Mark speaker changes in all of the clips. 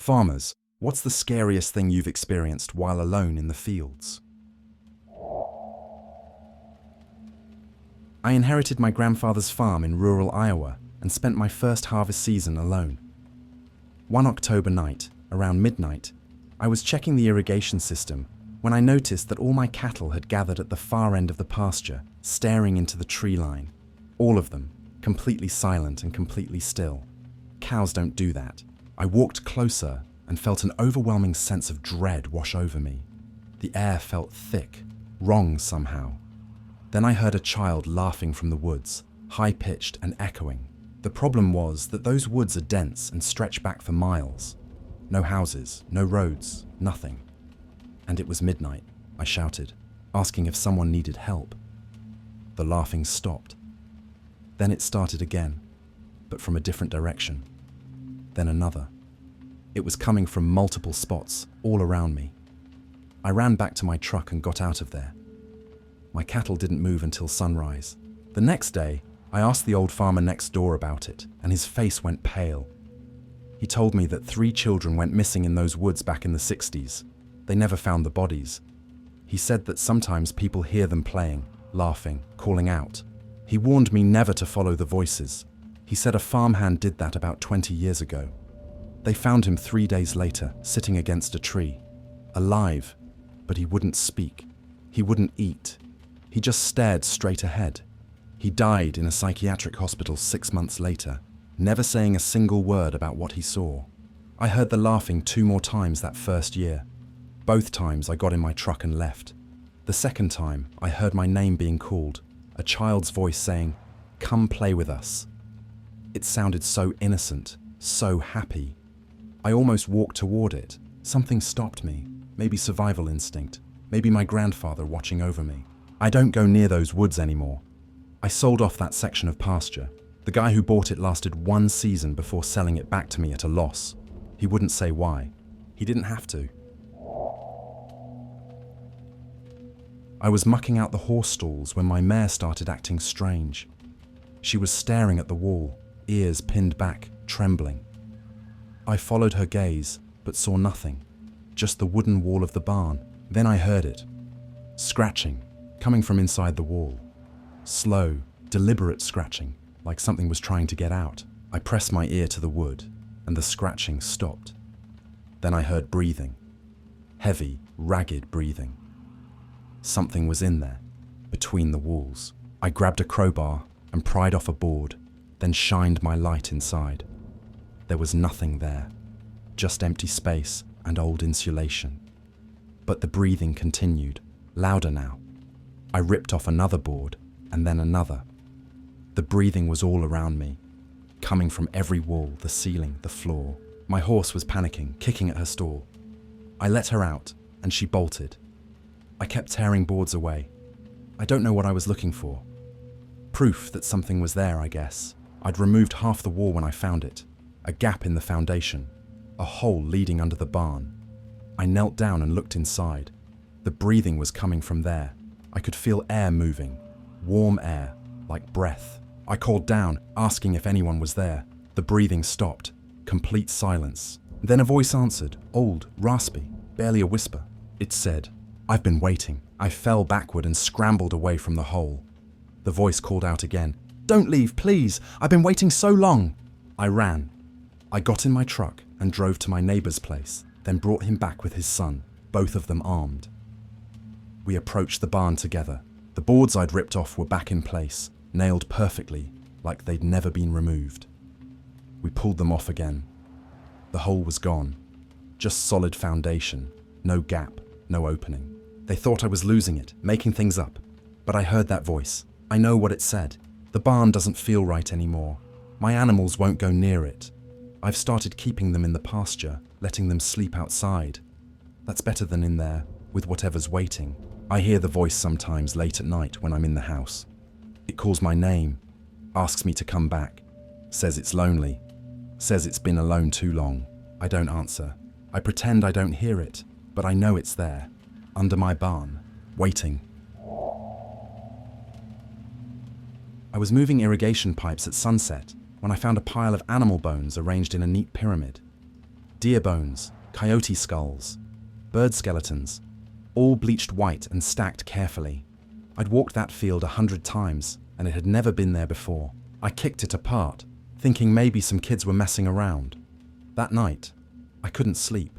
Speaker 1: Farmers, what's the scariest thing you've experienced while alone in the fields? I inherited my grandfather's farm in rural Iowa and spent my first harvest season alone. One October night, around midnight, I was checking the irrigation system when I noticed that all my cattle had gathered at the far end of the pasture, staring into the tree line. All of them, completely silent and completely still. Cows don't do that. I walked closer and felt an overwhelming sense of dread wash over me. The air felt thick, wrong somehow. Then I heard a child laughing from the woods, high-pitched and echoing. The problem was that those woods are dense and stretch back for miles. No houses, no roads, nothing. And it was midnight, I shouted, asking if someone needed help. The laughing stopped. Then it started again, but from a different direction. Then another. It was coming from multiple spots, all around me. I ran back to my truck and got out of there. My cattle didn't move until sunrise. The next day, I asked the old farmer next door about it, and his face went pale. He told me that 3 children went missing in those woods back in the 60s. They never found the bodies. He said that sometimes people hear them playing, laughing, calling out. He warned me never to follow the voices. He said a farmhand did that about 20 years ago. They found him 3 days later, sitting against a tree, alive, but he wouldn't speak. He wouldn't eat. He just stared straight ahead. He died in a psychiatric hospital 6 months later, never saying a single word about what he saw. I heard the laughing 2 more times that first year. Both times I got in my truck and left. The second time, I heard my name being called, a child's voice saying, "Come play with us." It sounded so innocent, so happy. I almost walked toward it. Something stopped me. Maybe survival instinct. Maybe my grandfather watching over me. I don't go near those woods anymore. I sold off that section of pasture. The guy who bought it lasted 1 season before selling it back to me at a loss. He wouldn't say why. He didn't have to. I was mucking out the horse stalls when my mare started acting strange. She was staring at the wall, ears pinned back, trembling. I followed her gaze, but saw nothing, just the wooden wall of the barn. Then I heard it. Scratching, coming from inside the wall. Slow, deliberate scratching, like something was trying to get out. I pressed my ear to the wood, and the scratching stopped. Then I heard breathing. Heavy, ragged breathing. Something was in there, between the walls. I grabbed a crowbar and pried off a board, then shined my light inside. There was nothing there, just empty space and old insulation. But the breathing continued, louder now. I ripped off another board, and then another. The breathing was all around me, coming from every wall, the ceiling, the floor. My horse was panicking, kicking at her stall. I let her out, and she bolted. I kept tearing boards away. I don't know what I was looking for. Proof that something was there, I guess. I'd removed half the wall when I found it. A gap in the foundation. A hole leading under the barn. I knelt down and looked inside. The breathing was coming from there. I could feel air moving. Warm air, like breath. I called down, asking if anyone was there. The breathing stopped. Complete silence. Then a voice answered, old, raspy, barely a whisper. It said, "I've been waiting." I fell backward and scrambled away from the hole. The voice called out again, "Don't leave, please. I've been waiting so long." I ran. I got in my truck and drove to my neighbor's place, then brought him back with his son, both of them armed. We approached the barn together. The boards I'd ripped off were back in place, nailed perfectly, like they'd never been removed. We pulled them off again. The hole was gone. Just solid foundation, no gap, no opening. They thought I was losing it, making things up. But I heard that voice. I know what it said. The barn doesn't feel right anymore. My animals won't go near it. I've started keeping them in the pasture, letting them sleep outside. That's better than in there, with whatever's waiting. I hear the voice sometimes late at night when I'm in the house. It calls my name, asks me to come back, says it's lonely, says it's been alone too long. I don't answer. I pretend I don't hear it, but I know it's there, under my barn, waiting. I was moving irrigation pipes at sunset when I found a pile of animal bones arranged in a neat pyramid. deer bones, coyote skulls, bird skeletons, all bleached white and stacked carefully. I'd walked that field 100 times, and it had never been there before. I kicked it apart, thinking maybe some kids were messing around. That night, I couldn't sleep.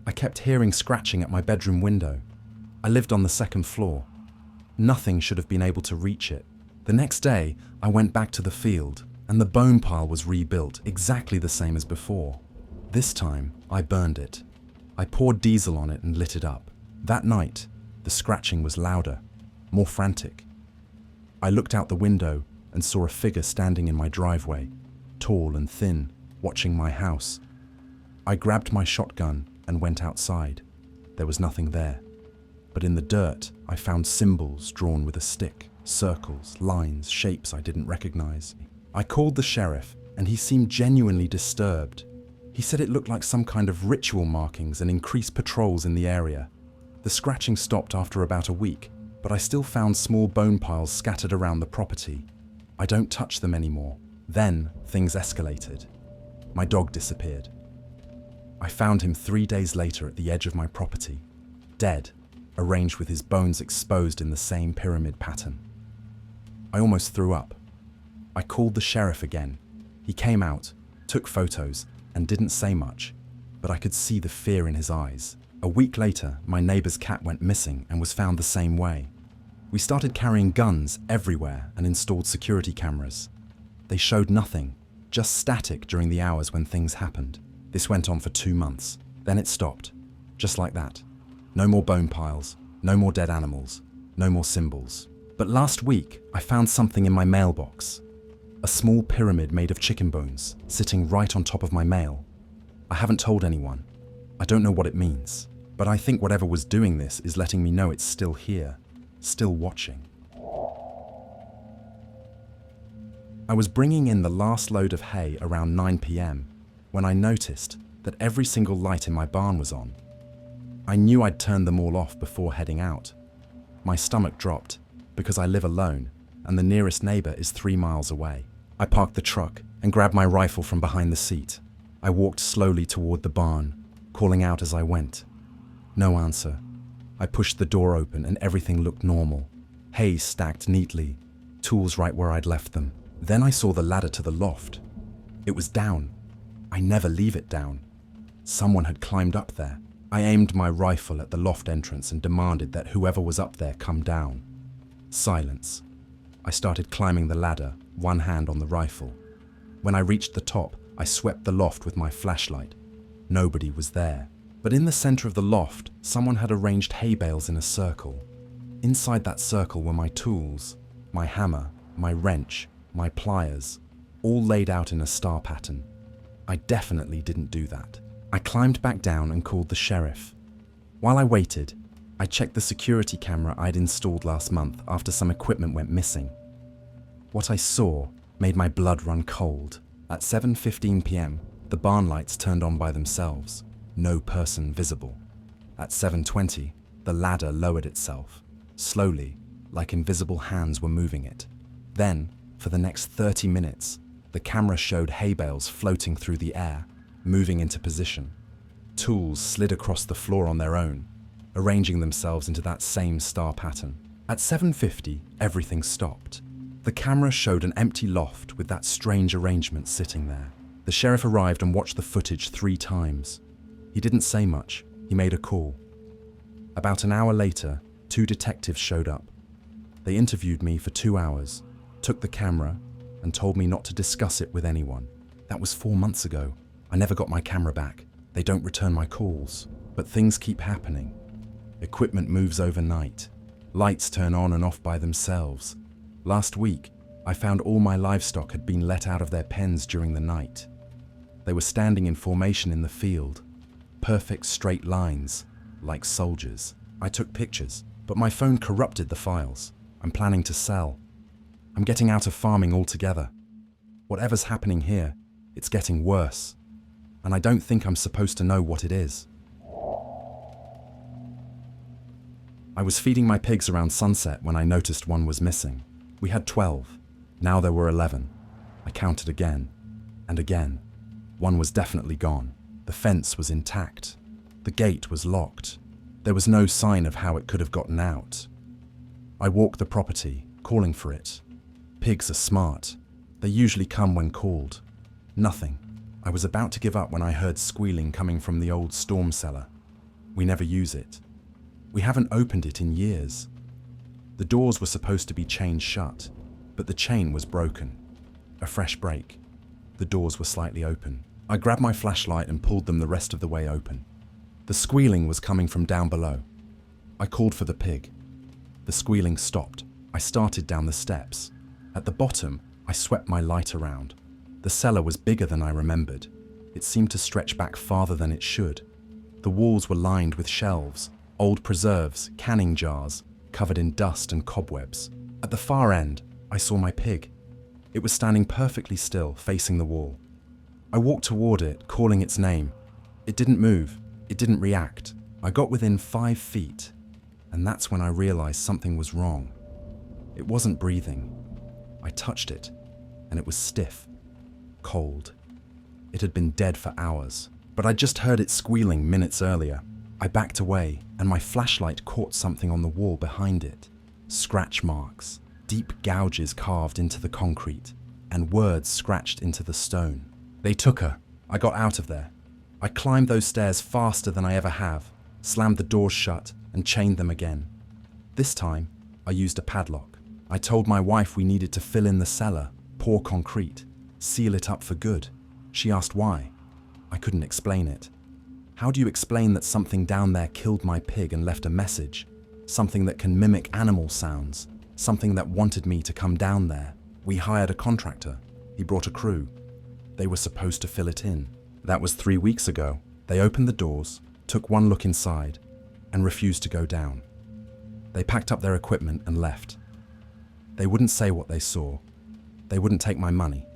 Speaker 1: I kept hearing scratching at my bedroom window. I lived on the second floor. Nothing should have been able to reach it. The next day, I went back to the field, and the bone pile was rebuilt exactly the same as before. This time, I burned it. I poured diesel on it and lit it up. That night, the scratching was louder, more frantic. I looked out the window and saw a figure standing in my driveway, tall and thin, watching my house. I grabbed my shotgun and went outside. There was nothing there. But in the dirt, I found symbols drawn with a stick, circles, lines, shapes I didn't recognize. I called the sheriff, and he seemed genuinely disturbed. He said it looked like some kind of ritual markings and increased patrols in the area. The scratching stopped after about a week, but I still found small bone piles scattered around the property. I don't touch them anymore. Then, things escalated. My dog disappeared. I found him 3 days later at the edge of my property, dead, arranged with his bones exposed in the same pyramid pattern. I almost threw up. I called the sheriff again. He came out, took photos, and didn't say much, but I could see the fear in his eyes. A week later, my neighbor's cat went missing and was found the same way. We started carrying guns everywhere and installed security cameras. They showed nothing, just static during the hours when things happened. This went on for 2 months. Then it stopped, just like that. No more bone piles, no more dead animals, no more symbols. But last week, I found something in my mailbox. A small pyramid made of chicken bones, sitting right on top of my mail. I haven't told anyone. I don't know what it means, but I think whatever was doing this is letting me know it's still here, still watching. I was bringing in the last load of hay around 9 p.m. when I noticed that every single light in my barn was on. I knew I'd turned them all off before heading out. My stomach dropped because I live alone and the nearest neighbor is 3 miles away. I parked the truck and grabbed my rifle from behind the seat. I walked slowly toward the barn, calling out as I went. No answer. I pushed the door open and everything looked normal. Hay stacked neatly, tools right where I'd left them. Then I saw the ladder to the loft. It was down. I never leave it down. Someone had climbed up there. I aimed my rifle at the loft entrance and demanded that whoever was up there come down. Silence. I started climbing the ladder, one hand on the rifle. When I reached the top, I swept the loft with my flashlight. Nobody was there. But in the center of the loft, someone had arranged hay bales in a circle. Inside that circle were my tools, my hammer, my wrench, my pliers, all laid out in a star pattern. I definitely didn't do that. I climbed back down and called the sheriff. While I waited, I checked the security camera I'd installed last month after some equipment went missing. What I saw made my blood run cold. At 7:15 p.m., the barn lights turned on by themselves. No person visible. At 7:20, the ladder lowered itself, slowly, like invisible hands were moving it. Then, for the next 30 minutes, the camera showed hay bales floating through the air, moving into position. Tools slid across the floor on their own, arranging themselves into that same star pattern. At 7:50, everything stopped. The camera showed an empty loft with that strange arrangement sitting there. The sheriff arrived and watched the footage 3 times. He didn't say much. He made a call. About an hour later, 2 detectives showed up. They interviewed me for 2 hours, took the camera, and told me not to discuss it with anyone. That was 4 months ago. I never got my camera back. They don't return my calls. But things keep happening. Equipment moves overnight. Lights turn on and off by themselves. Last week, I found all my livestock had been let out of their pens during the night. They were standing in formation in the field. Perfect straight lines, like soldiers. I took pictures, but my phone corrupted the files. I'm planning to sell. I'm getting out of farming altogether. Whatever's happening here, it's getting worse. And I don't think I'm supposed to know what it is. I was feeding my pigs around sunset when I noticed one was missing. We had 12. Now there were 11. I counted again and again. One was definitely gone. The fence was intact. The gate was locked. There was no sign of how it could have gotten out. I walked the property, calling for it. Pigs are smart. They usually come when called. Nothing. I was about to give up when I heard squealing coming from the old storm cellar. We never use it. We haven't opened it in years. The doors were supposed to be chained shut, but the chain was broken. A fresh break. The doors were slightly open. I grabbed my flashlight and pulled them the rest of the way open. The squealing was coming from down below. I called for the pig. The squealing stopped. I started down the steps. At the bottom, I swept my light around. The cellar was bigger than I remembered. It seemed to stretch back farther than it should. The walls were lined with shelves, old preserves, canning jars, covered in dust and cobwebs. At the far end, I saw my pig. It was standing perfectly still, facing the wall. I walked toward it, calling its name. It didn't move. It didn't react. I got within 5 feet, and that's when I realized something was wrong. It wasn't breathing. I touched it, and it was stiff, cold. It had been dead for hours, but I just heard it squealing minutes earlier. I backed away, and my flashlight caught something on the wall behind it. Scratch marks, deep gouges carved into the concrete, and words scratched into the stone. They took her. I got out of there. I climbed those stairs faster than I ever have, slammed the doors shut, and chained them again. This time, I used a padlock. I told my wife we needed to fill in the cellar, pour concrete, seal it up for good. She asked why. I couldn't explain it. How do you explain that something down there killed my pig and left a message? Something that can mimic animal sounds. Something that wanted me to come down there. We hired a contractor. He brought a crew. They were supposed to fill it in. That was 3 weeks ago. They opened the doors, took one look inside, and refused to go down. They packed up their equipment and left. They wouldn't say what they saw. They wouldn't take my money.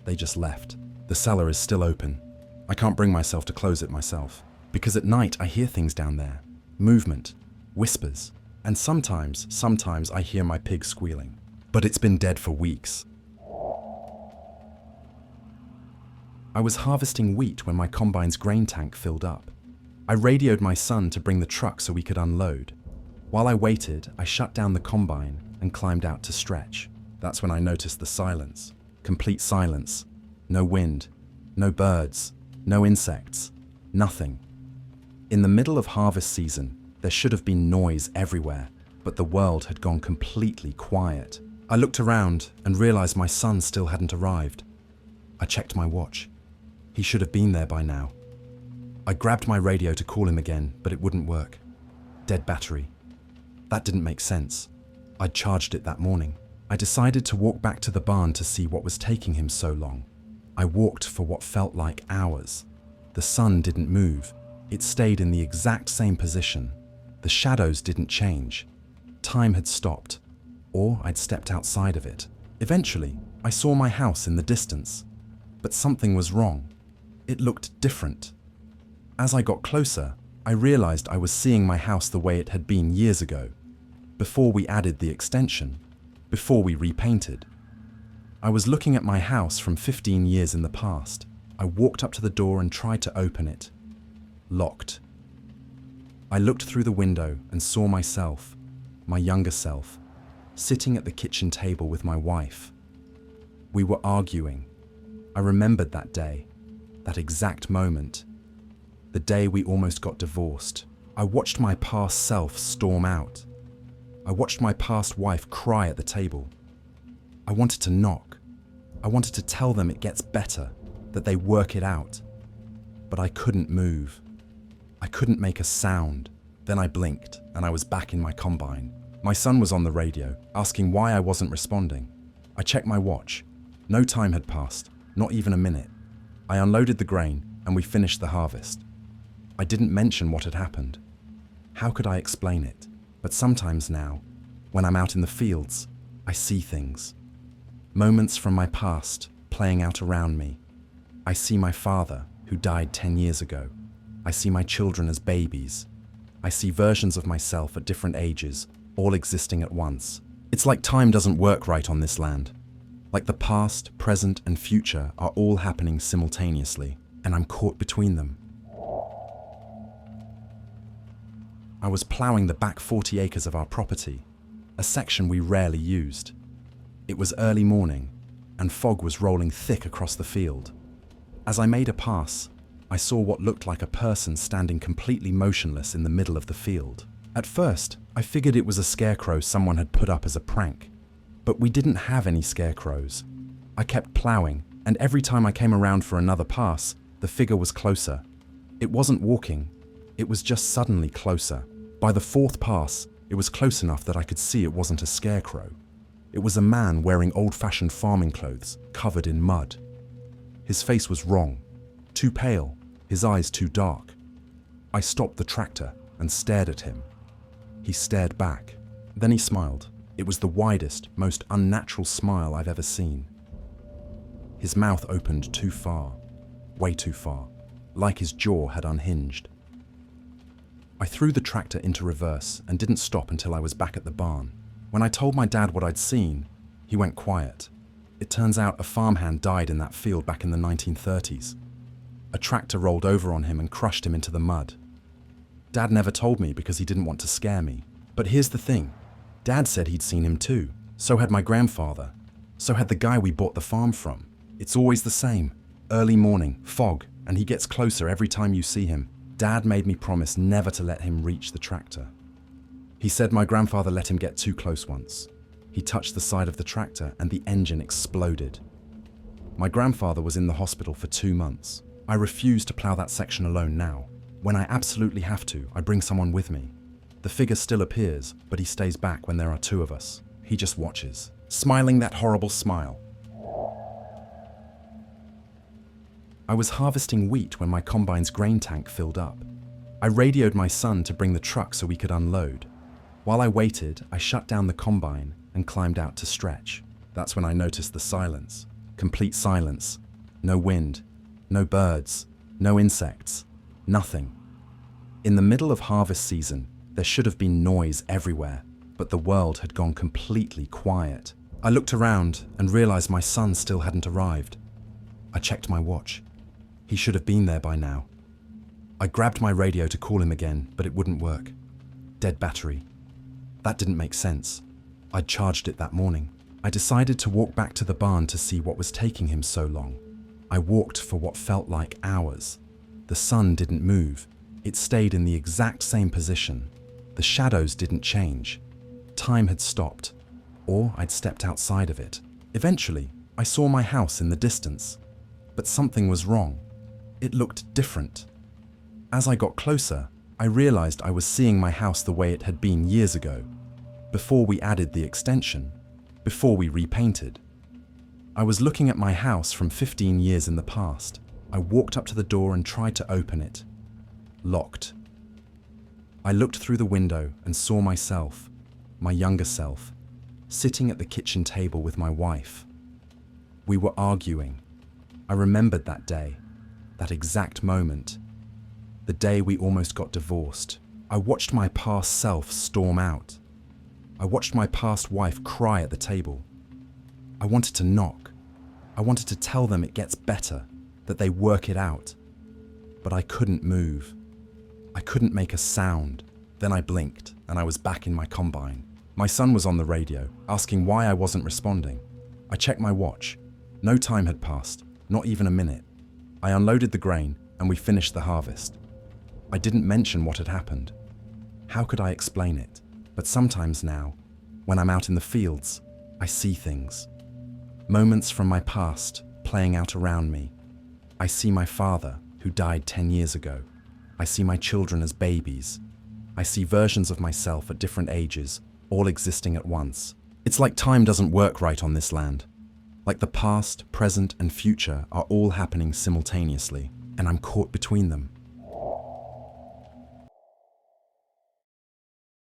Speaker 1: They just left. The cellar is still open. I can't bring myself to close it myself, because at night I hear things down there. Movement, whispers, and sometimes I hear my pig squealing. But it's been dead for weeks. I was harvesting wheat when my combine's grain tank filled up. I radioed my son to bring the truck so we could unload. While I waited, I shut down the combine and climbed out to stretch. That's when I noticed the silence. Complete silence. No wind, no birds, no insects, nothing. In the middle of harvest season, there should have been noise everywhere, but the world had gone completely quiet. I looked around and realized my son still hadn't arrived. I checked my watch. He should have been there by now. I grabbed my radio to call him again, but it wouldn't work. Dead battery. That didn't make sense. I'd charged it that morning. I decided to walk back to the barn to see what was taking him so long. I walked for what felt like hours. The sun didn't move. It stayed in the exact same position. The shadows didn't change. Time had stopped, or I'd stepped outside of it. Eventually, I saw my house in the distance, but something was wrong. It looked different. As I got closer, I realized I was seeing my house the way it had been years ago, before we added the extension, before we repainted. I was looking at my house from 15 years in the past. I walked up to the door and tried to open it. Locked. I looked through the window and saw myself, my younger self, sitting at the kitchen table with my wife. We were arguing. I remembered that day, that exact moment, the day we almost got divorced. I watched my past self storm out. I watched my past wife cry at the table. I wanted to knock. I wanted to tell them it gets better, that they work it out. But I couldn't move. I couldn't make a sound. Then I blinked, and I was back in my combine. My son was on the radio, asking why I wasn't responding. I checked my watch. No time had passed, not even a minute. I unloaded the grain, and we finished the harvest. I didn't mention what had happened. How could I explain it? But sometimes now, when I'm out in the fields, I see things. Moments from my past playing out around me. I see my father, who died 10 years ago. I see my children as babies. I see versions of myself at different ages, all existing at once. It's like time doesn't work right on this land. Like the past, present, and future are all happening simultaneously. and I'm caught between them. I was ploughing the back 40 acres of our property, a section we rarely used. It was early morning, and fog was rolling thick across the field. As I made a pass, I saw what looked like a person standing completely motionless in the middle of the field. At first, I figured it was a scarecrow someone had put up as a prank. But we didn't have any scarecrows. I kept ploughing, and every time I came around for another pass, the figure was closer. It wasn't walking, it was just suddenly closer. By the fourth pass, it was close enough that I could see it wasn't a scarecrow. It was a man wearing old-fashioned farming clothes, covered in mud. His face was wrong, too pale, his eyes too dark. I stopped the tractor and stared at him. He stared back. Then he smiled. It was the widest, most unnatural smile I've ever seen. His mouth opened too far, way too far, like his jaw had unhinged. I threw the tractor into reverse and didn't stop until I was back at the barn. When I told my dad what I'd seen, he went quiet. It turns out a farmhand died in that field back in the 1930s. A tractor rolled over on him and crushed him into the mud. Dad never told me because he didn't want to scare me. But here's the thing. Dad said he'd seen him too. So had my grandfather. So had the guy we bought the farm from. It's always the same. Early morning, fog, and he gets closer every time you see him. Dad made me promise never to let him reach the tractor. He said my grandfather let him get too close once. He touched the side of the tractor and the engine exploded. My grandfather was in the hospital for 2 months. I refuse to plough that section alone now. When I absolutely have to, I bring someone with me. The figure still appears, but he stays back when there are 2 of us. He just watches, smiling that horrible smile. I was harvesting wheat when my combine's grain tank filled up. I radioed my son to bring the truck so we could unload. While I waited, I shut down the combine and climbed out to stretch. That's when I noticed the silence. Complete silence. No wind, no birds, no insects, nothing. In the middle of harvest season, there should have been noise everywhere, but the world had gone completely quiet. I looked around and realized my son still hadn't arrived. I checked my watch. He should have been there by now. I grabbed my radio to call him again, but it wouldn't work. Dead battery. That didn't make sense. I'd charged it that morning. I decided to walk back to the barn to see what was taking him so long. I walked for what felt like hours. The sun didn't move. It stayed in the exact same position. The shadows didn't change. Time had stopped, or I'd stepped outside of it. Eventually, I saw my house in the distance, but something was wrong. It looked different. As I got closer, I realized I was seeing my house the way it had been years ago, before we added the extension, before we repainted. I was looking at my house from 15 years in the past. I walked up to the door and tried to open it. Locked. I looked through the window and saw myself, my younger self, sitting at the kitchen table with my wife. We were arguing. I remembered that day, that exact moment, the day we almost got divorced. I watched my past self storm out. I watched my past wife cry at the table. I wanted to knock. I wanted to tell them it gets better, that they work it out. But I couldn't move. I couldn't make a sound. Then I blinked, and I was back in my combine. My son was on the radio, asking why I wasn't responding. I checked my watch. No time had passed, not even a minute. I unloaded the grain, and we finished the harvest. I didn't mention what had happened. How could I explain it? But sometimes now, when I'm out in the fields, I see things. Moments from my past playing out around me. I see my father, who died 10 years ago. I see my children as babies. I see versions of myself at different ages, all existing at once. It's like time doesn't work right on this land. Like the past, present, and future are all happening simultaneously, and I'm caught between them.